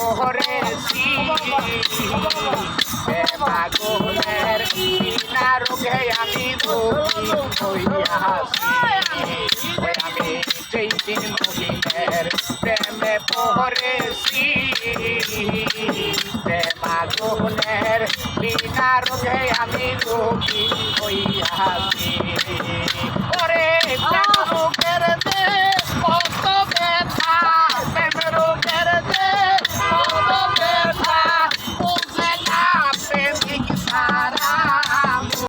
পহরেছি প্রেমাগুনের বিনা রোগে আমি রোগী হইয়াছি আমি যেই দিন মহিনের প্রেমে পহরেছি প্রেমাগুনের বিনা রোগে আমি রোগী হইয়াছি